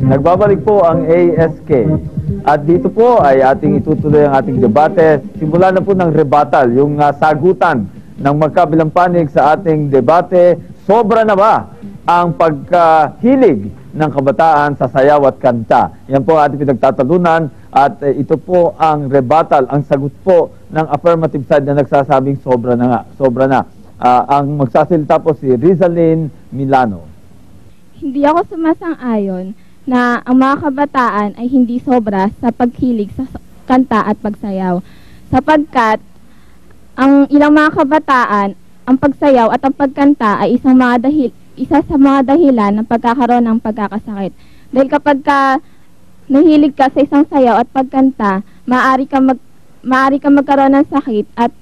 Nagbabalik po ang ASK. At dito po ay ating itutuloy ang ating debate. Simula na po ng rebuttal, yung sagutan ng magkabilang panig sa ating debate. Sobra na ba ang pagkahilig ng kabataan sa sayaw at kanta? Yan po ang ating pinagtatalunan. At ito po ang rebuttal, ang sagot po ng affirmative side na nagsasabing sobra na nga, sobra na. Ang magsasalita po si Rizalyn Milano. Hindi ako sumasang-ayon na ang mga kabataan ay hindi sobra sa paghilig sa kanta at pagsayaw. Sapagkat ang ilang mga kabataan, ang pagsayaw at ang pagkanta ay isa sa mga dahilan ng pagkakaroon ng pagkakasakit. Dahil kapag nahilig ka sa isang sayaw at pagkanta, maaari kang magkaroon ng sakit at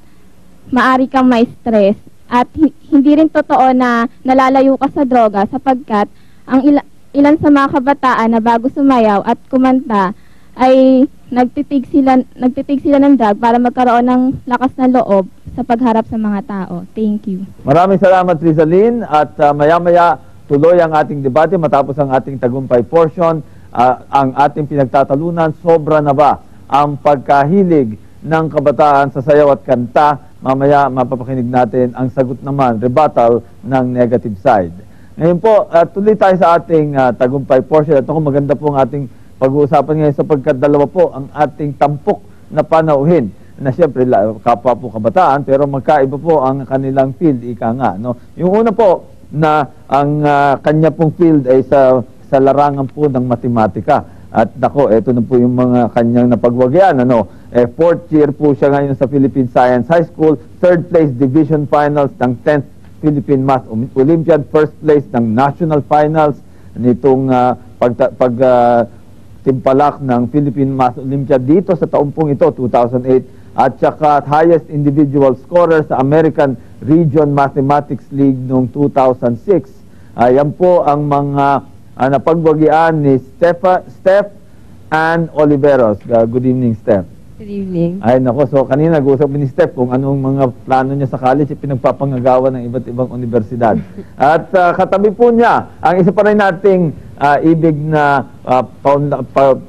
maaari kang ma-stress. At hindi rin totoo na nalalayo ka sa droga sapagkat ang ilan sa mga kabataan na bago sumayaw at kumanta ay nagtitig sila ng drug para magkaroon ng lakas ng loob sa pagharap sa mga tao. Thank you. Maraming salamat, Rizalyn. At maya-maya tuloy ang ating debate matapos ang ating tagumpay portion. Ang ating pinagtatalunan, sobra na ba ang pagkahilig ng kabataan sa sayaw at kanta? Mamaya mapapakinig natin ang sagot naman, rebuttal ng negative side. Ngayon po, tuloy tayo sa ating tagumpay portion. At ako maganda po ang ating pag-uusapan ngayon sapagkat dalawa po ang ating tampok na panauhin. Na siyempre, kapwa po kabataan, pero magkaiba po ang kanilang field, ika nga. No? Yung una po, na ang kanya pong field ay sa larangan po ng matematika. At nako, ito na po yung mga kanyang napagwagyan. Fourth year po siya ngayon sa Philippine Science High School, third place division finals ng 10th Philippine Math Olympiad, first place ng national finals nitong timpalak ng Philippine Math Olympiad dito sa taong pong ito, 2008, at saka highest individual scorer sa American Region Mathematics League noong 2006. Yan po ang mga napagwagian ni Steph Ann Oliveros. Good evening, Steph. Good evening. Ay, nako. So, kanina nag-usap ni Steph kung anong mga plano niya sa college pinagpapangagawa ng iba't ibang universidad. At katabi po niya, ang isa pa rin nating ibig na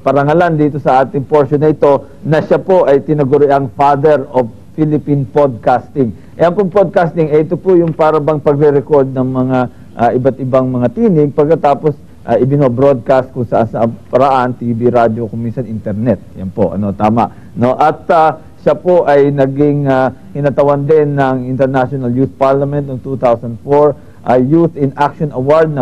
parangalan dito sa ating portion na ito, na siya po ay tinaguri ang father of Philippine podcasting. Ayan pong podcasting, ito po yung parabang pagre-record ng mga iba't ibang mga tinig pagkatapos ibino-broadcast kung sa paraan, TV, radio, kung minsan internet. Yan po, tama. No? At siya po ay naging hinatawan din ng International Youth Parliament noong 2004, Youth in Action Award,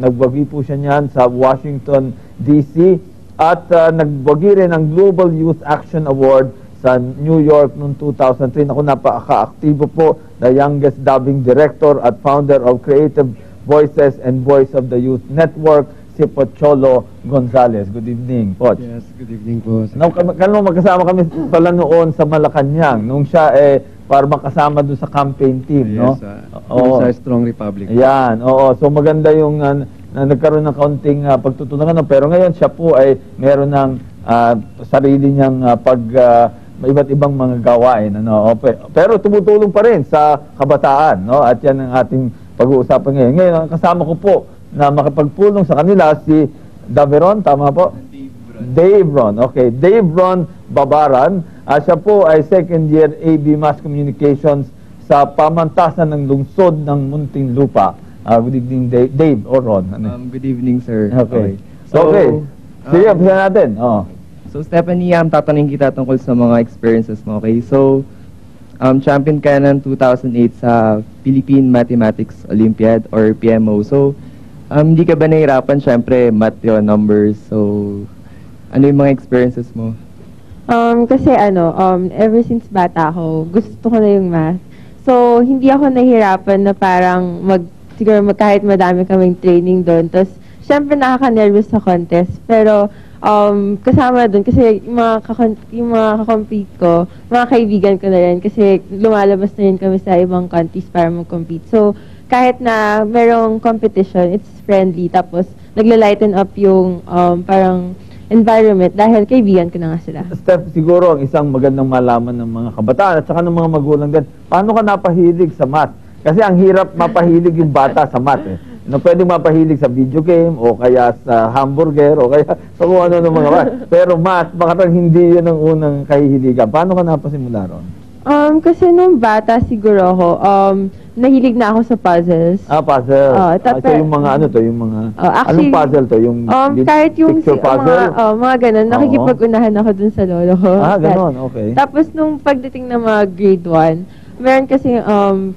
nagwagi po siya niyan sa Washington, D.C. At nagwagi rin ng Global Youth Action Award sa New York noong 2003. Ako napaka-aktibo po, the youngest dubbing director at founder of Creative Voices and Voice of the Youth Network, si Pocholo Gonzales. Good evening, Poch. Yes, good evening po. Magkasama kami pala noon sa Malacanang, nung siya para makasama doon sa campaign team, yes, no? Sa Strong Republic. Yan, oo. So maganda yung nagkaroon ng kaunting pagtutulungan. Pero ngayon siya po ay meron ng sarili niyang iba't ibang mga gawain. Pero tumutulong pa rin sa kabataan, no? At yan ang ating pag-uusapan ngayon. Ngayon, kasama ko po na makipagpulong sa kanila si Daveron, tama po? Dave Ron. Okay, Dave Ron Babaran. Siya po ay second year AB Mass Communications sa pamantasan ng lungsod ng Muntinlupa. Good evening, Dave or Ron. Good evening, sir. Okay. Sige, umpisa natin. So, Stephanie, tatanungin kita tungkol sa mga experiences mo, okay? So, champion ka ng 2008 sa Philippine Mathematics Olympiad or PMO. So, hindi ka ba nahirapan? Siyempre, math yun, numbers. So, ano yung mga experiences mo? Kasi ever since bata ako, gusto ko na yung math. So, hindi ako nahirapan na parang siguro kahit madami kaming training doon. Tapos, siyempre nakaka-nervous sa contest. Pero, kasama doon kasi yung mga kakompete ko, mga kaibigan ko na rin kasi lumalabas na rin kami sa ibang countries para mag-compete. So, kahit na merong competition, it's friendly. Tapos, nagla-lighten up yung parang environment dahil kaibigan ko na nga sila. Steph, siguro ang isang magandang malaman ng mga kabataan at saka ng mga magulang din, paano ka napahilig sa math? Kasi ang hirap mapahilig yung bata sa math eh. No, pwedeng mapahilig sa video game o kaya sa hamburger o kaya sa kung ano ng mga math. Pero math, baka hindi yun ang unang kahihiligan. Paano ka napasimula ron? Kasi nung bata siguro ako, nahilig na ako sa puzzles. Puzzle. Tapos, so yung mga ano to, yung mga, actually, anong puzzle to? Yung kahit yung picture puzzle? mga ganun, nakikipag-unahan ako dun sa lolo ko. Ganon, okay. Tapos nung pagdating ng mga grade 1, meron kasi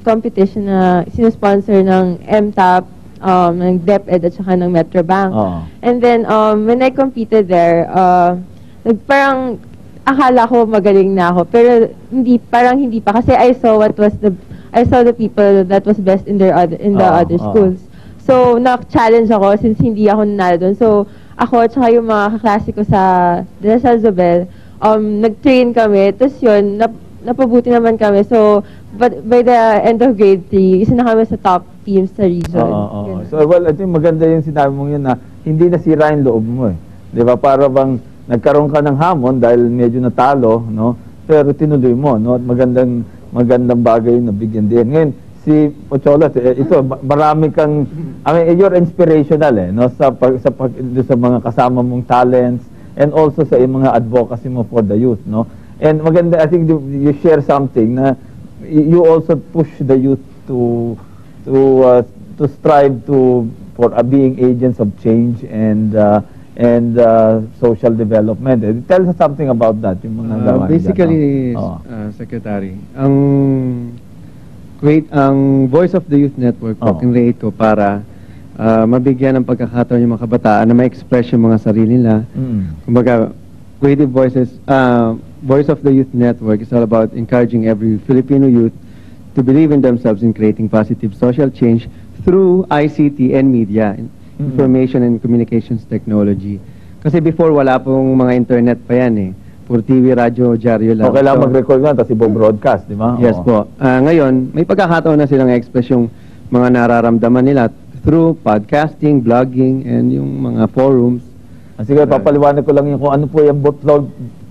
competition na sinusponsor ng MTAP, ng DepEd at saka ng Metrobank. And then, when I competed there, parang akala ko magaling na ako, pero parang hindi pa kasi I saw the people that was best in the other schools. So, na-challenge ako since hindi ako nanalo doon. So, ako at saka yung mga kaklase ko sa Zobel, nag-train kami. Tapos yun, napabuti naman kami. So, but by the end of grade 3, isa na kami sa top teams sa region. So, well, ito yung maganda yung sinabi mong yun na hindi nasira yung loob mo eh. Di ba? Para bang nagkaroon ka ng hamon dahil medyo natalo, no? Pero tinuloy mo, no? At magandang bagay yung nabigyan din. Ngayon, si Pocholas, ito, marami kang, you're inspirational eh, no? Sa mga kasama mong talents and also sa mga advocacy mo for the youth, no? And maganda, I think you share something na you also push the youth to strive for being agents of change and social development. Tell us something about that. Yung mga gawain basically, Secretary, ang Voice of the Youth Network po, kinreate ko para mabigyan ng pagkakataon yung mga kabataan na ma-express yung mga sarili nila. Kumbaga, Creative Voices, Voice of the Youth Network is all about encouraging every Filipino youth to believe in themselves in creating positive social change through ICT and media, information and communications technology. Kasi before, wala pong mga internet pa yan eh. Puro TV, radyo, dyaryo lang. Okay lang mag-record nga, tapos i-broadcast, di ba? Yes po. Ngayon, may pagkakataon na silang express yung mga nararamdaman nila through podcasting, blogging, and yung mga forums. Sige, papaliwanag ko lang yung kung ano po yung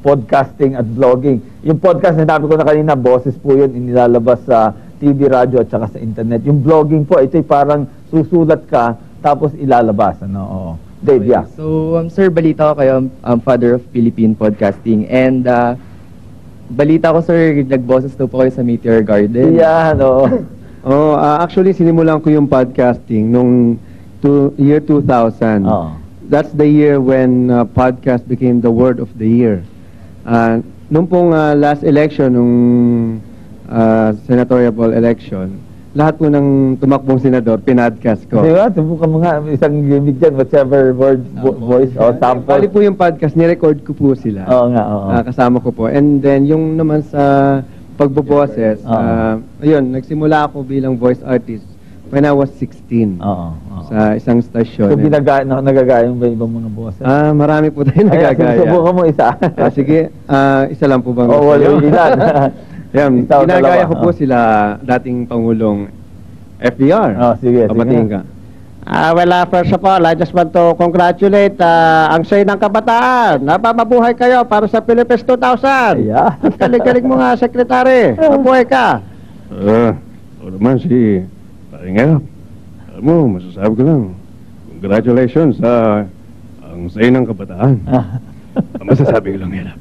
podcasting at vlogging. Yung podcast, sinabi ko na kanina, boses po yun, inilalabas sa TV, radyo at saka sa internet. Yung vlogging po, ito'y parang susulat ka, tapos ilalabas. Oo. Dave, yeah. So, sir, balita ko kayo, father of Philippine podcasting. And, balita ko, sir, nagboses daw po kayo sa Meteor Garden. Yan, oo. Actually, sinimulan ko yung podcasting nung year 2000. That's the year when podcast became the word of the year. Nung pong last election, nung senatorial election, lahat po ng tumakbong senador, pinadcast ko. Diba? Tubukan mo nga, isang gimmick dyan, whichever word, voice, o sample. Bali po yung podcast, nirecord ko po sila. Oo nga, oo. Kasama ko po. And then, yung naman sa pagboboses, ayun, nagsimula ako bilang voice artist when I was 16. Sa isang stasyon. So, nagagaya ba ibang mga boses? Marami po tayo nagagaya. Subukan mo isa. Sige, isa lang po bang? Wala ilan. Yan, ginagaya ko po sila dating Pangulong FDR. Sige. Pabatiin ka. First of all, I just want to congratulate ang say ng kabataan. Napamabuhay kayo para sa Philippines 2000. Yeah. Galing-galing mo nga, Sekretary. Mabuhay ka. O naman si Paringap. Alam mo, masasabi ko lang, congratulations sa ang say ng kabataan. Ang masasabi ko lang, hirap.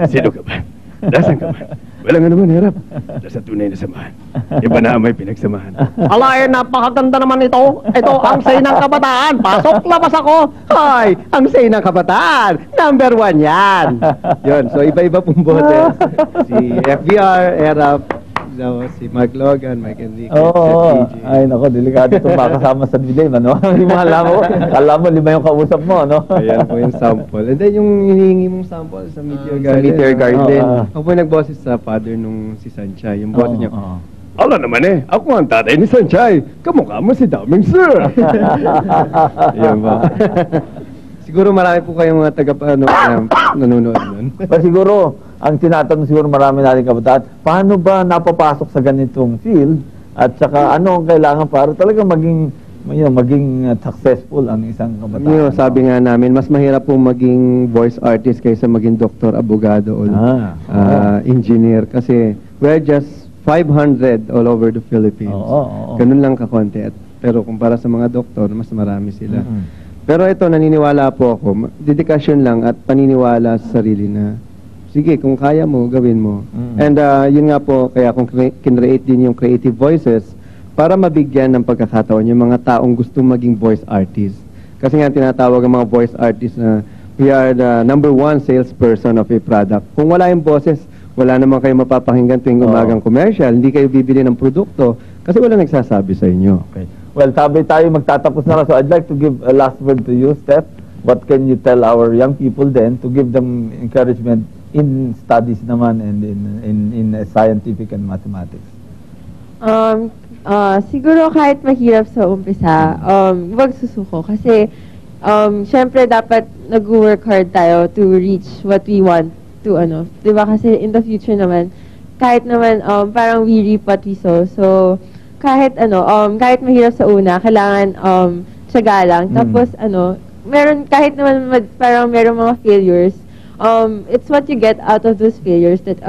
Sino ka ba? Nasaan ka ba? Walang ano man, hirap. Nasa tunay na samahan. Iba na may pinagsamahan. Alay, napakaganda naman ito. Ito ang say ng kabataan. Pasok, labas ako. Hoy, ang say ng kabataan. Number 1 yan. Yun, so iba-iba pong boses. Si FBR, Erap, si Mark Logan, Mike Enriquez, PG. Ay, nako, delikado itong makasama sa dilim, ano? Hindi mo alam mo, 5 yung kausap mo, ano? Ayan po yung sample. And then yung hinihingi mong sample sa Meteor Garden. Sa Meteor Garden. Ako po nagboses sa father nung si Sanchay. Yung boses niya, ala naman eh, ako ang tatay ni Sanchay. Kamukha mo si Daming Sir. Ayan ba? Siguro marami po kayong mga nanonood nun. Pero siguro, ang tinatanong siguro marami natin kabataan, paano ba napapasok sa ganitong field at saka ano ang kailangan para talaga maging successful ang isang kabataan? Sabi nga namin, mas mahirap pong maging voice artist kaysa maging doktor, abogado o engineer kasi we're just 500 all over the Philippines. Oo. Ganun lang kakonti. Pero kumpara sa mga doktor, mas marami sila. Mhm. Pero ito, naniniwala po ako, dedikasyon lang at paniniwala sa sarili na, sige, kung kaya mo, gawin mo. And yun nga po, kaya kung kinreate din yung Creative Voices, para mabigyan ng pagkakataon yung mga taong gustong maging voice artist. Kasi nga tinatawag ang mga voice artists na we are the #1 salesperson of a product. Kung wala yung boses, wala naman kayo mapapakinggan tuwing umagang commercial, hindi kayo bibili ng produkto kasi wala nagsasabi sa inyo. Okay. Well, tabi tayo magtatapos na lang. So I'd like to give a last word to you, Steph. What can you tell our young people then to give them encouragement in studies naman and in scientific and mathematics? Siguro kahit mahirap sa umpisa, huwag susuko. Kasi, syempre dapat nag-work hard tayo to reach what we want to, diba? Kasi in the future naman, kahit naman, parang we reap what we sow. So, kahit kahit mahirap sa una, kailangan, tiyaga lang. Tapos, meron, kahit naman parang meron mga failures, it's what you get out of those failures that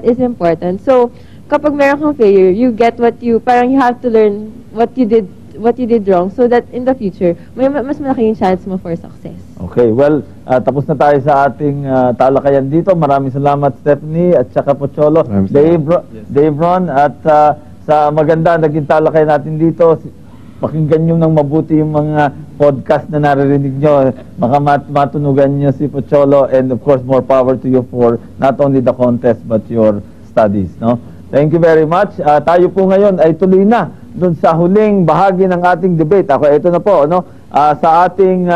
is important. So, kapag meron kang failure, you get parang you have to learn what you did wrong so that in the future, may mas malaking chance mo for success. Okay, well, tapos na tayo sa ating talakayan dito. Maraming salamat, Stephanie at saka Pocholo. Dave Ron, at sa maganda naging talakayan natin dito. Pakinggan nyo ng mabuti yung mga podcast na naririnig nyo. Baka matunugan nyo si Pocholo, and of course, more power to you for not only the contest but your studies. No? Thank you very much. Tayo po ngayon ay tuloy na dun sa huling bahagi ng ating debate. Ito na po, sa ating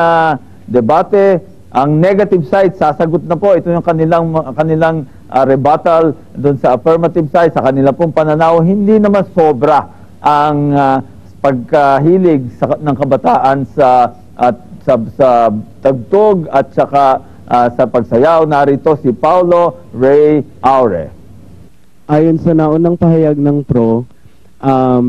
debate, ang negative side, sasagot na po. Ito yung kanilang rebuttal dun sa affirmative side, sa kanila pong pananaw. Hindi naman sobra ang pagkahilig ng kabataan sa tagtog at saka sa pagsayaw. Narito si Paulo Ray Aure. Ayon sa naunang pahayag ng PRO,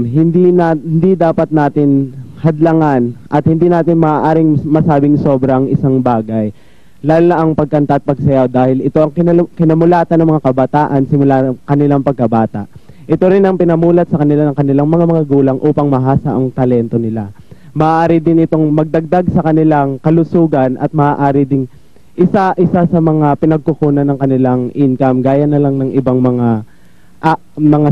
hindi dapat natin hadlangan at hindi natin maaaring masabing sobrang isang bagay, lalo na ang pagkanta at pagsayaw, dahil ito ang kinamulatan ng mga kabataan simula ng kanilang pagkabata. Ito rin ang pinamulat sa kanila ng kanilang mga gulang upang mahasa ang talento nila. Maaari din itong magdagdag sa kanilang kalusugan at maaari ding isa sa mga pinagkukunan ng kanilang income, gaya na lang ng ibang mga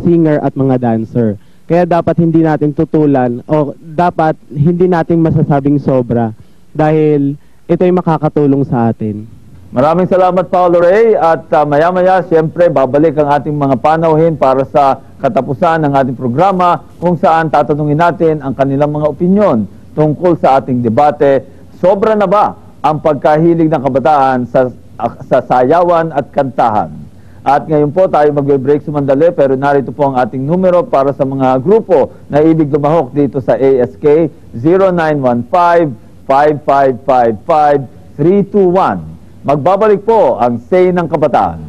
singer at mga dancer. Kaya dapat hindi natin tutulan o dapat hindi natin masasabing sobra dahil ito ay makakatulong sa atin. Maraming salamat, Paulo Ray, at maya-maya siyempre babalik ang ating mga panauhin para sa katapusan ng ating programa kung saan tatanungin natin ang kanilang mga opinyon tungkol sa ating debate. Sobra na ba ang pagkahilig ng kabataan sa sayawan at kantahan? At ngayon po tayo magbe-break sumandali, pero narito po ang ating numero para sa mga grupo na ibig lumahok dito sa ASK 0915-5555-321. Magbabalik po ang Say ng Kabataan.